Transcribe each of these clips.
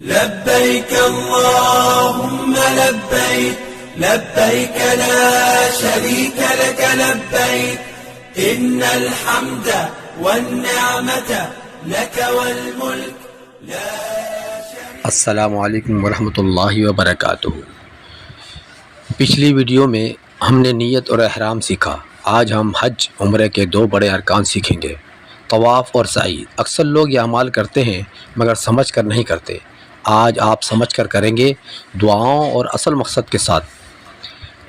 لبيك اللهم لبيك لبيك لا شريك لك لبيك إن الحمد والنعمة لك والملك لا شريك. السلام علیکم ورحمۃ اللہ وبرکاتہ. پچھلی ویڈیو میں ہم نے نیت اور احرام سیکھا. آج ہم حج عمرے کے دو بڑے ارکان سیکھیں گے، طواف اور سعی. اکثر لوگ یہ اعمال کرتے ہیں مگر سمجھ کر نہیں کرتے. آج آپ سمجھ کر کریں گے، دعاؤں اور اصل مقصد کے ساتھ.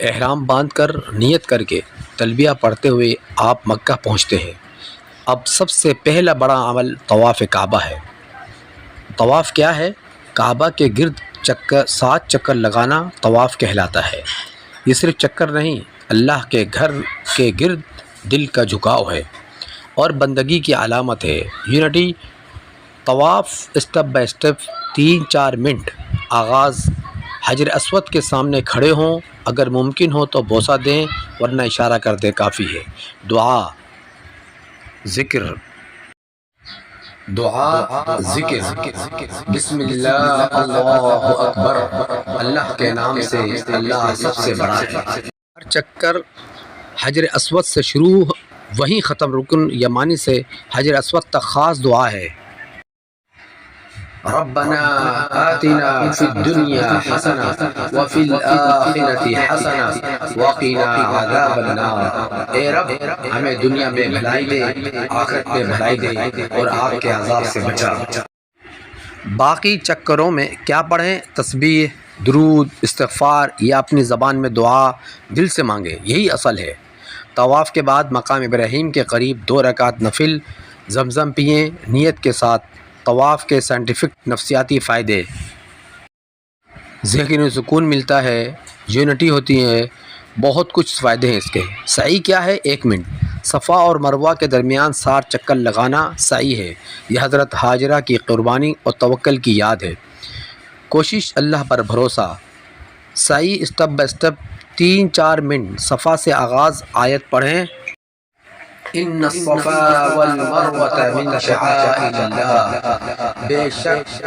احرام باندھ کر نیت کر کے تلبیہ پڑھتے ہوئے آپ مکہ پہنچتے ہیں. اب سب سے پہلا بڑا عمل طواف کعبہ ہے. طواف کیا ہے؟ کعبہ کے گرد 7 چکر لگانا طواف کہلاتا ہے. یہ صرف چکر نہیں، اللہ کے گھر کے گرد دل کا جھکاؤ ہے اور بندگی کی علامت ہے. یونٹی طواف اسٹیپ بائی اسٹیپ 3-4 منٹ. آغاز حجر اسود کے سامنے کھڑے ہوں، اگر ممکن ہو تو بوسہ دیں ورنہ اشارہ کر دیں کافی ہے. دعا ذکر بسم اللہ اللہ اکبر. اللہ کے نام سے، اللہ سب سے بڑا ہے. ہر چکر حجر اسود سے شروع وہیں ختم. رکن یمانی سے حجر اسود تک خاص دعا ہے. ربنا آتنا فی الدنیا حسنہ وفی الآخرۃ حسنہ وقنا عذاب النار. اے رب ہمیں دنیا میں بھلائی دے، آخرت میں بھلائی دے اور آگ کے عذاب سے بچا. باقی چکروں میں کیا پڑھیں؟ تسبیح، درود، استغفار یا اپنی زبان میں دعا دل سے مانگے، یہی اصل ہے. طواف کے بعد مقام ابراہیم کے قریب 2 رکعت نفل زمزم پئیں نیت کے ساتھ. طواف کے سائنٹیفک نفسیاتی فائدے: ذہنی سکون ملتا ہے، یونٹی ہوتی ہے، بہت کچھ فائدے ہیں اس کے. سعی کیا ہے؟ 1 منٹ. صفا اور مروہ کے درمیان 60 چکر لگانا سعی ہے. یہ حضرت ہاجرہ کی قربانی اور توکل کی یاد ہے. کوشش، اللہ پر بھروسہ. سعی اسٹیپ بائی اسٹیپ 3-4 منٹ. صفا سے آغاز. آیت پڑھیں: ان الصفا والمروۃ من شعائر اللہ. بے شک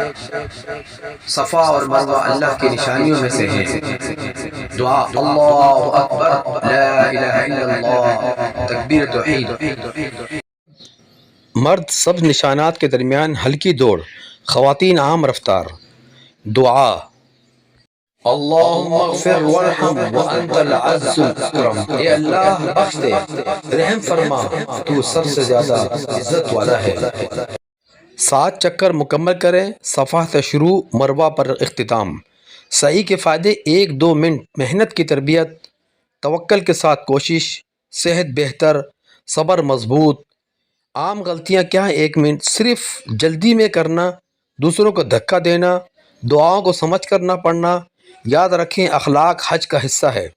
صفا اور مروہ اللہ کی نشانیوں میں سے ہیں. دعا اللہ اکبر لا الہ الا اللہ تکبیر توحید. مرد سب نشانات کے درمیان ہلکی دوڑ، خواتین عام رفتار. دعا اللہم اغفر وارحم وانت العز الاکرم. اے اللہ بخش دے، رحم فرما، تو سب سے زیادہ عزت والا ہے. 7 چکر مکمل کریں. صفا سے شروع، مروہ پر اختتام. سعی کے فائدے: 1-2 منٹ. محنت کی تربیت، توکل کے ساتھ کوشش، صحت بہتر، صبر مضبوط. عام غلطیاں کیا ہیں؟ 1 منٹ. صرف جلدی میں کرنا، دوسروں کو دھکا دینا، دعاؤں کو سمجھ کر نہ پڑھنا. یاد رکھیں اخلاق حج کا حصہ ہے.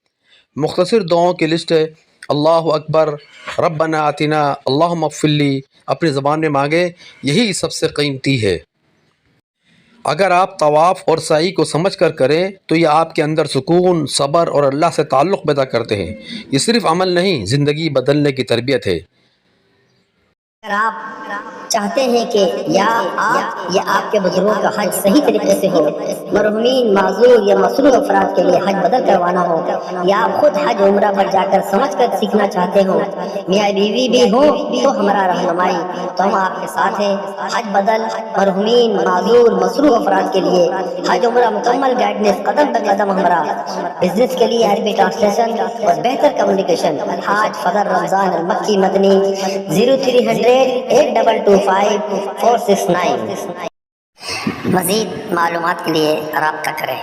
مختصر دعاؤں کی لسٹ ہے: اللہ اکبر، ربنا آتنا، اللہم اغفر لی. اپنی زبان میں مانگیں، یہی سب سے قیمتی ہے. اگر آپ طواف اور سعی کو سمجھ کر کریں تو یہ آپ کے اندر سکون، صبر اور اللہ سے تعلق پیدا کرتے ہیں. یہ صرف عمل نہیں، زندگی بدلنے کی تربیت ہے. اگر آپ چاہتے ہیں کہ یا آپ کے بزرگوں کا حج صحیح طریقے سے ہو، مرحومین، معذور یا مصروف افراد کے لیے حج بدل کروانا ہو، یا آپ خود حج عمرہ پر جا کر سمجھ کر سیکھنا چاہتے ہو، میاں بیوی بھی ہو تو ہمارا رہنمائی، تو ہم آپ کے ساتھ ہیں. حج بدل، مرحومین، معذور، مصروف افراد کے لیے حج عمرہ مکمل گائیڈنس، قدم بہ قدم ہمراہ. بزنس کے لیے عربی ٹرانسلیشن اور بہتر کمیونیکیشن. حاج فضل رمضان المکی مدنی 0300 8225 469. مزید معلومات کے لیے رابطہ کریں.